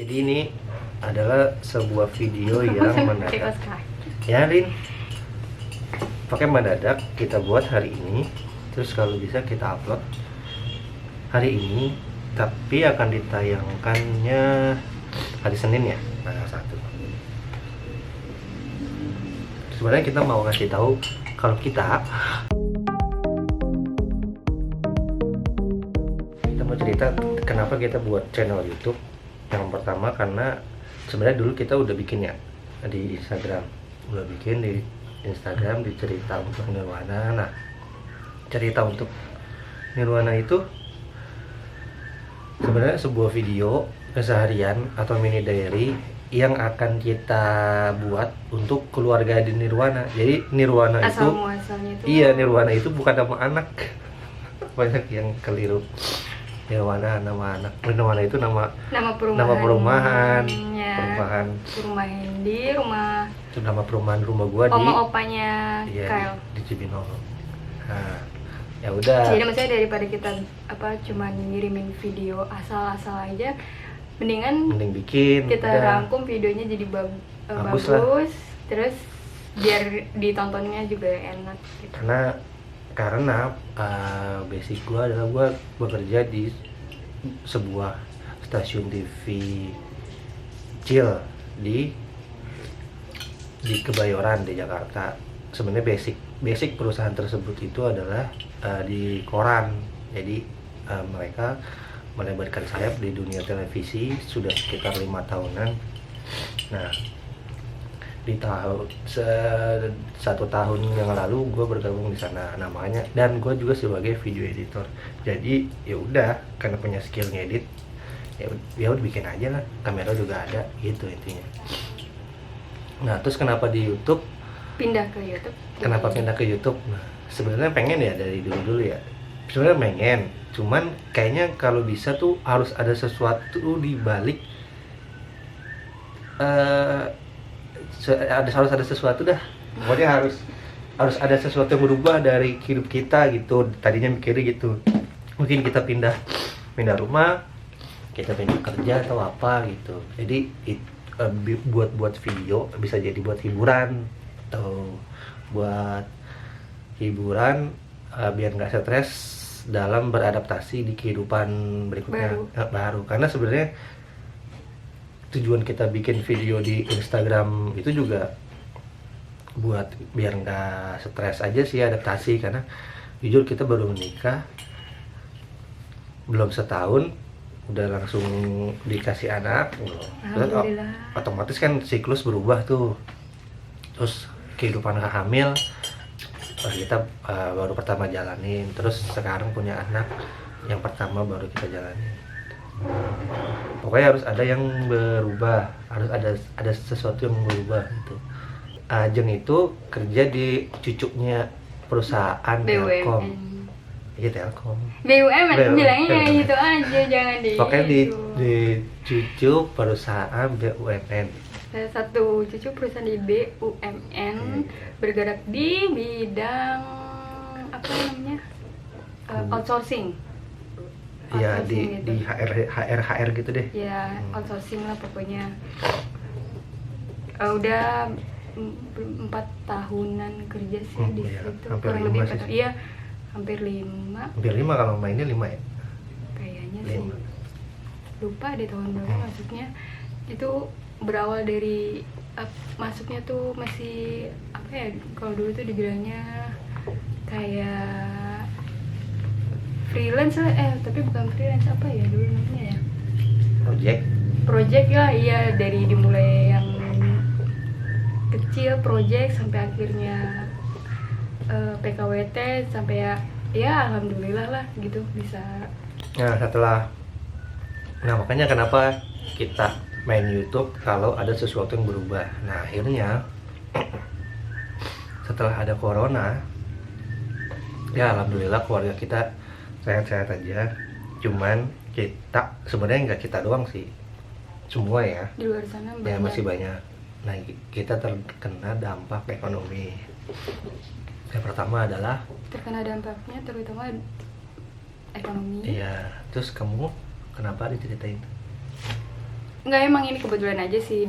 Jadi ini adalah sebuah video yang mendadak. Ya, Rin. Pakai mendadak kita buat hari ini. Terus kalau bisa kita upload hari ini, tapi akan ditayangkannya hari Senin ya, tanggal 1. Sebenarnya kita mau ngasih tahu kalau kita mau cerita kenapa kita buat channel YouTube. Yang pertama karena sebenarnya dulu kita udah bikin ya di Instagram, di cerita untuk Nirwana. Nah, cerita untuk Nirwana itu sebenarnya sebuah video keseharian atau mini diary yang akan kita buat untuk keluarga di Nirwana. Jadi Nirwana itu iya, Nirwana itu bukan nama anak. Banyak yang keliru. Nirwana nama anak. Nirwana itu nama perumahan. Ya, perumahan Hendi, itu nama perumahan rumah gua opanya Kyle di Cibinong. Nah, ya udah. Jadi maksudnya daripada kita cuman ngirimin video asal-asal aja, mending bikin kita rangkum videonya jadi bagus, terus biar ditontonnya juga enak gitu. Karena basic gue adalah gue bekerja di sebuah stasiun TV kecil di Kebayoran di Jakarta. Sebenarnya basic perusahaan tersebut itu adalah di koran. Jadi mereka melebarkan sayap di dunia televisi sudah sekitar 5 tahunan. Nah, di satu tahun yang lalu gue bergabung di sana namanya, dan gue juga sebagai video editor. Jadi ya udah, karena punya skill ngedit, ya udah bikin aja lah, kamera juga ada gitu intinya. Nah, terus kenapa di YouTube pindah ke YouTube? Kenapa pindah ke YouTube? Nah, sebenarnya pengen ya dari dulu ya. Sebenarnya pengen, cuman kayaknya kalau bisa tuh harus ada sesuatu di balik harus ada sesuatu dah. Pokoknya harus ada sesuatu yang berubah dari hidup kita gitu. Tadinya mikirnya gitu. Mungkin kita pindah rumah, kita pindah kerja atau apa gitu. Jadi buat video bisa jadi buat hiburan atau buat hiburan biar nggak stres dalam beradaptasi di kehidupan berikutnya baru. Karena sebenarnya tujuan kita bikin video di Instagram itu juga buat biar nggak stres aja sih, adaptasi. Karena jujur kita baru menikah belum setahun udah langsung dikasih anak. Terus otomatis kan siklus berubah tuh. Terus kehidupan hamil kita baru pertama jalanin, terus sekarang punya anak yang pertama baru kita jalanin. Pokoknya harus ada yang berubah, harus ada sesuatu yang berubah gitu. Ajeng itu kerja di cucunya perusahaan Telkom. Iya, Telkom. BUMN bilangnya gitu aja, jangan di. Pokoknya di cucu perusahaan BUMN. Satu cucu perusahaan di BUMN bergerak di bidang apa namanya? Outsourcing. Iya, di HR gitu deh. Ya, outsourcing lah pokoknya. Udah 4 tahunan kerja sih di situ. Hampir 5 sih. Iya, hampir 5. Hampir 5 kalau mainnya 5 ya? Kayaknya sih. Lupa deh tahun berapa masuknya. Itu berawal dari masuknya tuh masih apa ya? Kalau dulu tuh dibilangnya kayak freelance lah, tapi bukan freelance, apa ya dulu namanya ya? Project ya, iya, dari dimulai yang kecil project sampai akhirnya PKWT sampai ya alhamdulillah lah gitu bisa. Nah, makanya kenapa kita main YouTube kalau ada sesuatu yang berubah. Nah, akhirnya setelah ada corona, ya alhamdulillah keluarga kita sehat-sehat aja. Cuman kita sebenarnya nggak kita doang sih, semua ya di luar sana ya masih banyak. Nah, kita terkena dampak ekonomi. Yang pertama adalah terkena dampaknya terutama ekonomi. Iya, terus kamu kenapa diceritain? nggak, emang ini kebetulan aja sih,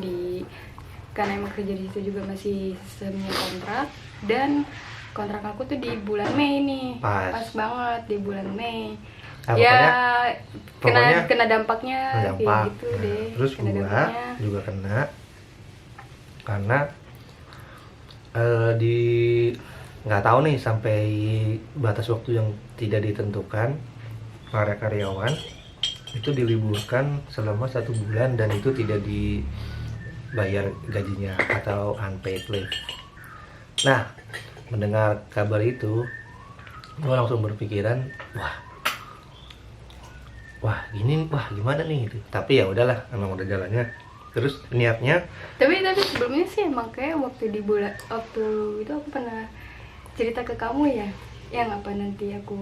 karena emang kerja di situ juga masih sistemnya kontrak, dan kontrak aku tuh di bulan Mei nih. Pas banget di bulan Mei. Kena dampaknya kayak gitu deh. Terus gua juga kena karena di nggak tahu nih, sampai batas waktu yang tidak ditentukan, para karyawan itu diliburkan selama 1 bulan dan itu tidak dibayar gajinya atau unpaid leave. Nah, mendengar kabar itu, gue langsung berpikiran, wah gimana nih gitu. Tapi ya udahlah, emang udah jalannya. Terus niatnya. Tapi sebelumnya sih emang kayak waktu itu aku pernah cerita ke kamu ya, yang apa nanti aku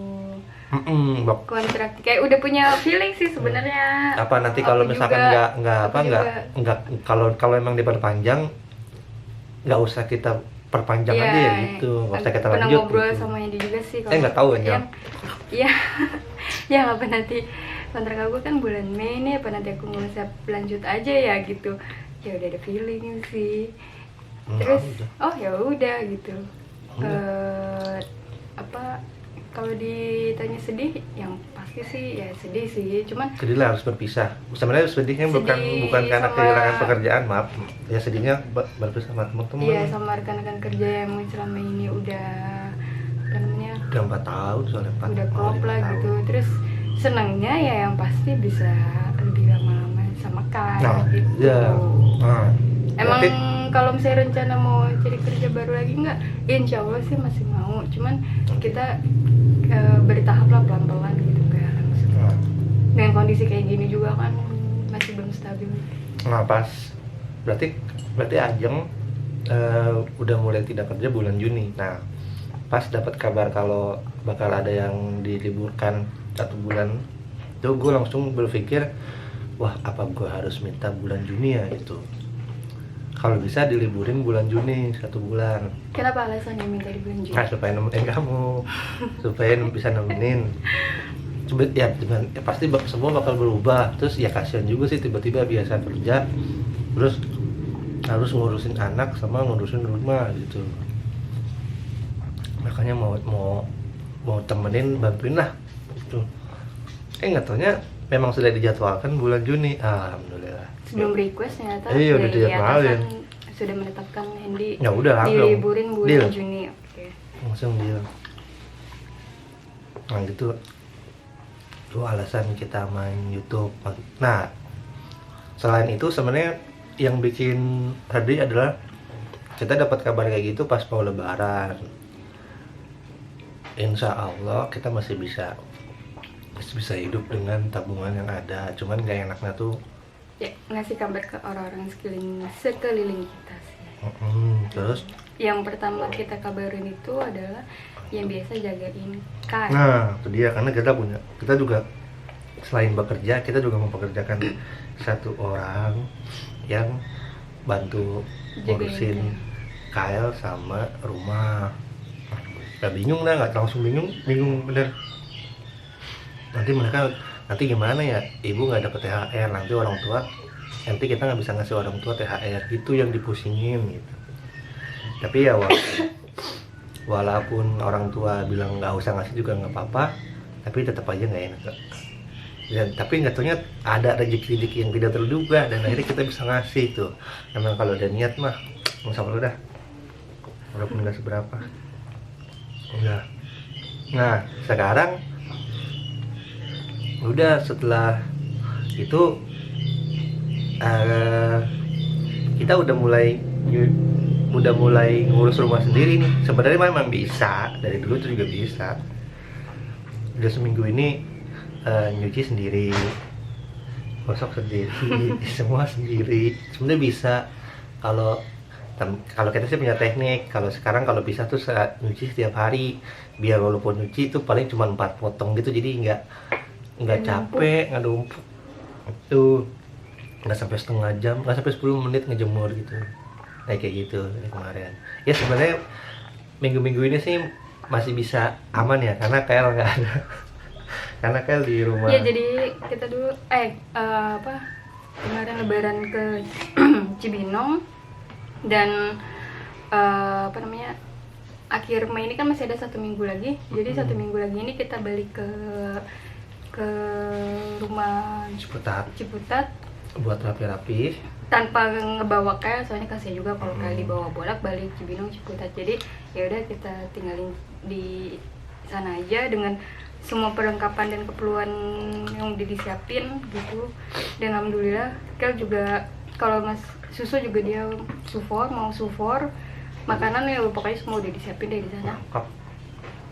kontrak, kayak udah punya feeling sih sebenarnya. Apa nanti kalau misalkan nggak kalau emang diperpanjang, nggak usah kita perpanjang aja ya gitu, nggak usah kita lanjut. Pernah ngobrol gitu sama Yandi juga sih. Nggak tahu ya. Ya apa nanti kontrak aku kan bulan Mei nih, apa nanti aku nggak usah lanjut aja ya gitu. Ya udah ada feeling sih. Terus ya udah gitu. Kalau ditanya sedih, yang pasti sih ya sedih sih, cuman sedih lah, harus berpisah. Sebenarnya sedihnya bukan karena kehilangan pekerjaan, maaf ya, sedihnya berpisah sama teman-teman. Iya, sama rekan-rekan kerja yang selama ini udah 4 tahun soalnya, udah klop lah gitu. Terus senangnya ya yang pasti bisa lebih lama-lama sama Kai gitu. Emang kalau misalnya rencana mau cari kerja baru lagi nggak, insya Allah sih masih mau, cuman kita bertahap lah, pelan-pelan gitu kayak langsung. Dengan kondisi kayak gini juga kan masih belum stabil. Nah pas berarti Ajeng udah mulai tidak kerja bulan Juni. Nah pas dapat kabar kalau bakal ada yang diliburkan 1 bulan, tuh gue langsung berpikir, wah apa gue harus minta bulan Juni ya gitu. Kalau bisa diliburin bulan Juni 1 bulan. Kenapa alasannya minta di bulan Juni? Supaya nemenin kamu, supaya bisa nemenin. Ya pasti semua bakal berubah. Terus ya kasihan juga sih, tiba-tiba biasa kerja, terus harus ngurusin anak sama ngurusin rumah gitu. Makanya mau temenin, bantuin lah gitu. Nggak taunya memang sudah dijadwalkan bulan Juni. Alhamdulillah. Sebelum request ternyata udah dijadwalin. Sudah menetapkan Hendy ya udah diliburin bulan Juni. Oke. Langsung deal. Nah gitu. Itu alasan kita main YouTube. Nah, selain itu sebenarnya yang bikin sedih adalah kita dapat kabar kayak gitu pas mau Lebaran. Insya Allah kita masih bisa hidup dengan tabungan yang ada. Cuman gak enaknya tuh ya ngasih kabar ke orang-orang sekeliling kita sih. Terus yang pertama kita kabarin itu adalah yang biasa jagain Kai. Nah itu dia, karena kita juga selain bekerja, kita juga mempekerjakan 1 orang yang bantu ngurusin Kyle sama rumah. Bingung lah, nggak langsung bingung bener. Nanti gimana ya, ibu nggak dapet THR, nanti kita nggak bisa ngasih orang tua THR, itu yang dipusingin gitu. Tapi ya walaupun orang tua bilang nggak usah ngasih juga nggak apa-apa, tapi tetap aja nggak enak. Tapi nggak taunya ada rezeki yang tidak terduga, dan akhirnya kita bisa ngasih tuh. Emang kalau ada niat mah nggak usah udah, walaupun nggak seberapa. Udah. Nah sekarang udah, setelah itu kita udah mulai ngurus rumah sendiri nih. Sebenarnya memang bisa, dari dulu tuh juga bisa. Udah seminggu ini nyuci sendiri, gosok sendiri, semua sendiri. Sebenarnya bisa kalau kita sih punya teknik. Kalau sekarang kalau bisa tuh nyuci setiap hari, biar walaupun nyuci itu paling cuma 4 potong gitu, jadi nggak capek, nggak numpuk itu, nggak sampai setengah jam, nggak sampai 10 menit ngejemur gitu, kayak gitu dari kemarin. Ya sebenarnya minggu-minggu ini sih masih bisa aman ya, karena Kyle nggak ada, karena Kyle di rumah. Ya jadi kita dulu kemarin kemarin lebaran ke Cibinong, dan akhir Mei ini kan masih ada 1 minggu lagi. Jadi 1 minggu lagi ini kita balik ke rumah Ciputat buat rapi-rapi tanpa ngebawa kail, soalnya kasihan juga kalau kail dibawa bolak-balik Cibinong Ciputat. Jadi ya udah kita tinggalin di sana aja dengan semua perlengkapan dan keperluan yang udah disiapin gitu. Dan alhamdulillah kail juga, kalau Mas susu juga dia mau sufor, makanan ya pokoknya semua udah disiapin dari sana.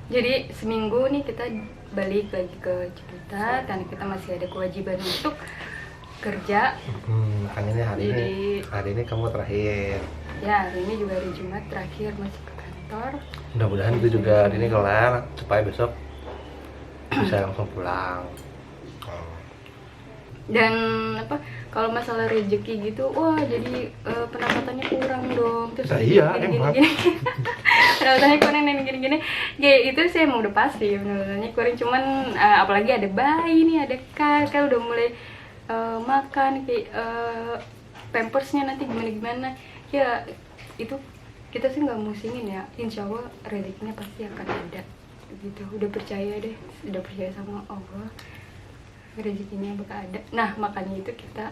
Jadi seminggu nih kita balik lagi ke Ciputat, dan kita masih ada kewajiban untuk kerja. Makanya hari ini kamu terakhir. Ya, hari ini juga hari Jumat terakhir masih ke kantor. Mudah-mudahan itu juga hari ini kelar supaya besok bisa langsung pulang. Dan kalau masalah rezeki gitu, wah jadi pendapatannya kurang dong. Terus iya, gini. Pendapatannya kurang dan gini-gini. Ya itu sih emang udah pasti pendapatannya kurang. Cuman apalagi ada bayi nih, ada kan udah mulai makan kayak pampersnya nanti gimana ya, itu kita sih nggak musingin ya. Insya Allah rezekinya pasti akan ada gitu. Udah percaya sama Allah, rezekinya bakal ada. Nah makanya itu kita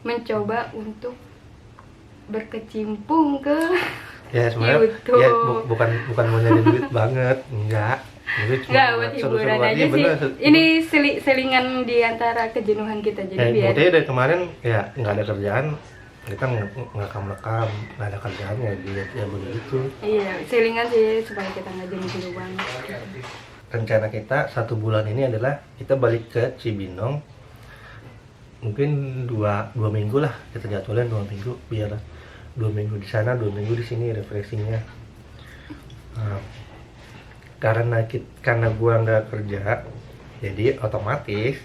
mencoba untuk berkecimpung ke ya sebenarnya YouTube. ya bukan mau nyari duit banget, enggak buat hiburan aja sih. Ini selingan di antara kejenuhan kita. Jadi biar dari kemarin ya nggak ada kerjaan, kita ngelekam, nggak ada kerjaan ya begitu. Iya, selingan sih supaya kita nggak jenuh banget. Rencana kita 1 bulan ini adalah kita balik ke Cibinong, mungkin 2 minggu lah kita jadwalin, 2 minggu, biar 2 minggu di sana, 2 minggu di sini refreshingnya. Karena gua nggak kerja, jadi otomatis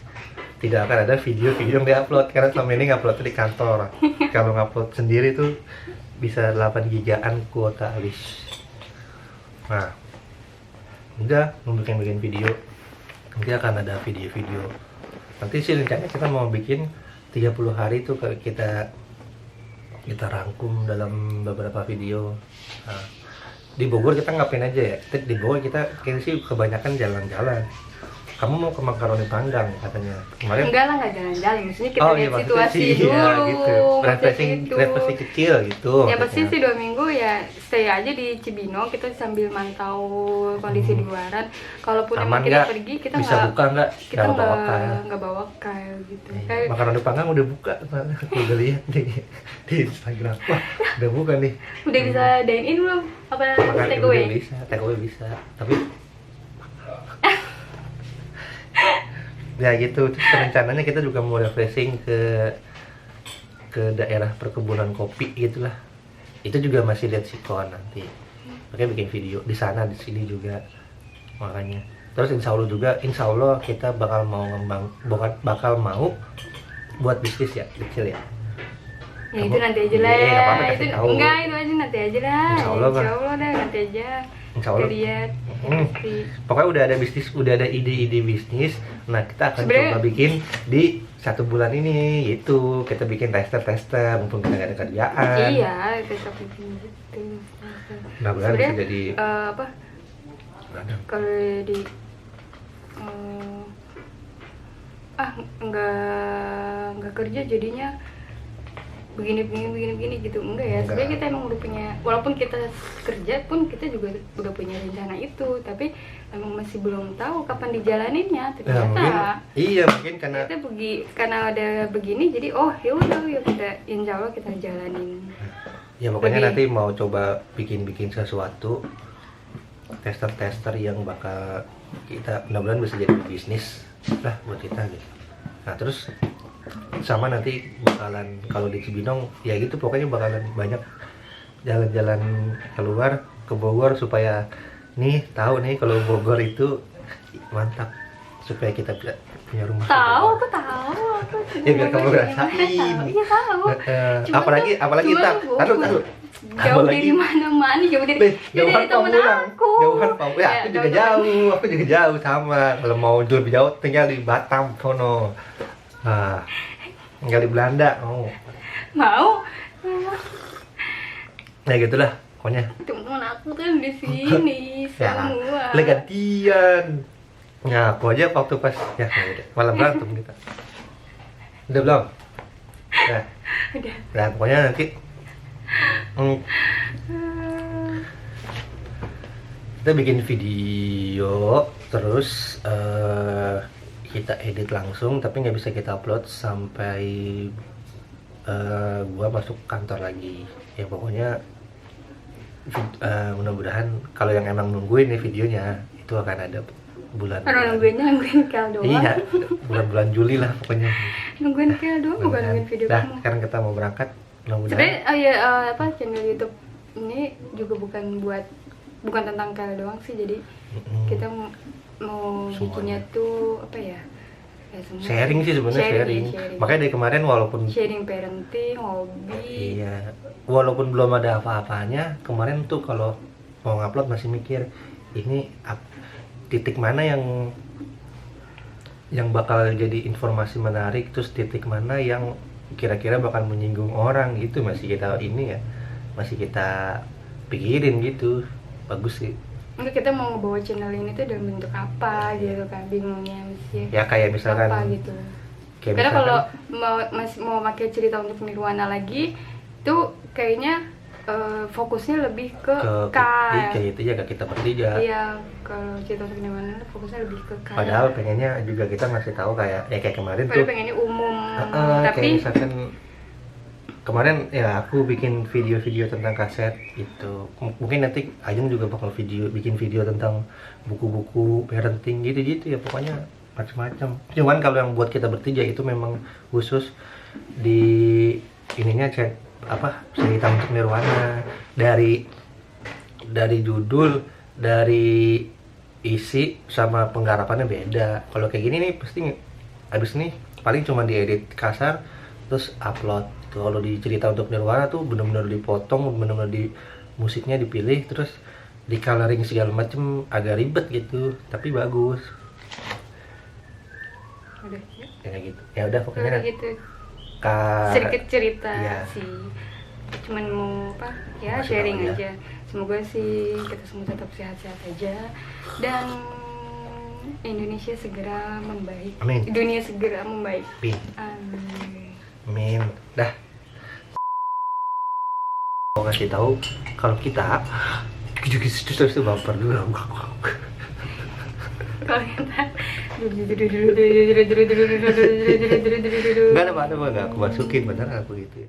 tidak akan ada video-video yang diupload, karena selama ini ngupload di kantor. Kalau ngupload sendiri tuh bisa 8 gigaan kuota habis. Nah, udah mau bikin video, nanti akan ada video-video. Nanti sih rencananya kita mau bikin 30 hari tuh kita rangkum dalam beberapa video. Nah, di Bogor kita ngapain aja ya? Di Bogor kita kayaknya sih kebanyakan jalan-jalan. Kamu mau ke makaroni panggang katanya kemarin? Enggak lah, nggak jalan-jalan. Maksudnya kita lihat situasi dulu. Ya, gitu. Refreshing kecil gitu. Ya pasti sih 2 minggu ya stay aja di Cibinong, kita sambil mantau kondisi di luaran. Kalaupun emang kita pergi, kita nggak bawa kail gitu. Kayak makaroni panggang udah buka, aku udah lihat di Instagram. Wah, udah buka nih. Udah bisa dine in belum? Apa take away? Take away bisa. Tapi ya gitu. Terus rencananya kita juga mau refreshing ke daerah perkebunan kopi gitulah. Itu juga masih lihat sikon nanti. Makanya bikin video di sana, di sini juga. Makanya. Terus insya Allah kita bakal mau buat bisnis ya, kecil ya. Ya itu nanti aja lah. Itu enggak, itu aja nanti aja lah. Insya Allah dah, nanti aja. Insya Allah. Lihat. Pokoknya udah ada bisnis, udah ada ide-ide bisnis. Nah kita akan coba bikin di 1 bulan ini, gitu. Kita bikin tester mumpung kita nggak ada kerjaan. Iya, kita bikin gitu. Mudah-mudahan bisa jadi kalau di nggak kerja jadinya begini gitu, enggak ya. Sebenarnya kita emang udah punya, walaupun kita kerja pun kita juga udah punya rencana itu, tapi emang masih belum tahu kapan dijalaninnya. Ternyata mungkin karena ada begini, jadi yaudah kita insya Allah kita jalanin. Ya pokoknya nanti mau coba bikin sesuatu, tester yang bakal kita mudah-mudahan bisa jadi bisnis lah buat kita gitu. Nah terus sama nanti bakalan kalau di Cibinong ya gitu, pokoknya bakalan banyak jalan-jalan keluar ke Bogor supaya tahu nih kalau Bogor itu mantap, supaya kita punya rumah. Aku tahu. Ya biar kamu ngerasain. Iya tahu. Apalagi kita taruh jauh dari mana-mana, jauh dari temen aku. Jauhan Pamulang. Ya, aku juga jauh sama. Kalau mau lebih jauh tinggal di Batam sono. tinggal di Belanda. Mau. Ya gitulah pokoknya. Teman-teman aku kan di sini semua. Ya, gantian. Nah, aku aja waktu pas ya udah malah berantem kita. Udah belum? Nah, Udah. nah pokoknya nanti kita bikin video terus kita edit langsung, tapi nggak bisa kita upload sampai gua masuk kantor lagi. Ya pokoknya mudah-mudahan kalau yang emang nungguin nih videonya itu akan ada bulan. Orang nungguin Kel doang. Iya, bulan-bulan Juli lah pokoknya. Nungguin Kel doang, bukan nungguin video Dah, kamu. sekarang kita mau berangkat. Mudah-mudahan. Sebenarnya channel YouTube ini juga bukan tentang Kel doang sih, jadi kita mau bikinnya tuh apa ya? Ya, semua. Sharing sih sebenarnya sharing. Makanya dari kemarin walaupun sharing parenting, hobi. Iya, walaupun belum ada apa-apanya, kemarin tuh kalau mau ngupload masih mikir ini titik mana yang bakal jadi informasi menarik, terus titik mana yang kira-kira bakal menyinggung orang gitu, masih kita pikirin gitu. Bagus sih. Enggak, kita mau ngebawa channel ini tuh dalam bentuk apa gitu kan, bingungnya sih. Ya kayak misalkan apa gitu. Kayak Karena misalkan, kalau mau pakai cerita untuk Nirwana lagi, tuh kayaknya fokusnya lebih ke Kyle. kayak itu ya ke kita bertiga. Iya, kalau cerita untuk Nirwana fokusnya lebih ke Kyle. Padahal pengennya juga kita ngasih tahu kayak kemarin Padahal tuh. pengennya umum, Kayak tapi misalkan kemarin ya aku bikin video-video tentang kaset gitu. Mungkin nanti Ajeng juga bakal bikin video tentang buku-buku parenting gitu-gitu ya, pokoknya macam-macam. Cuman kalau yang buat kita bertiga itu memang khusus di ininya cerita untuk Nirwana, dari judul, dari isi sama penggarapannya beda. Kalau kayak gini nih pasti abis nih paling cuma diedit kasar terus upload. Kalau di cerita untuk Nirwana tuh benar-benar dipotong, benar-benar di musiknya dipilih, terus di coloring segala macem, agak ribet gitu, tapi bagus. udah Ya gitu. Ya udah pokoknya gitu. Kak, Sedikit cerita iya. sih. Cuman mau Mau sharing tahu aja. Semoga sih kita semua tetap sehat-sehat aja dan Indonesia segera membaik. Amin. Dunia segera membaik. Amin. Amin. Dah. Mau ngasih tahu kalau kita terus bumper dulu. Kalau kita Enggak ada apa-apa, aku masukin beneran aku gitu.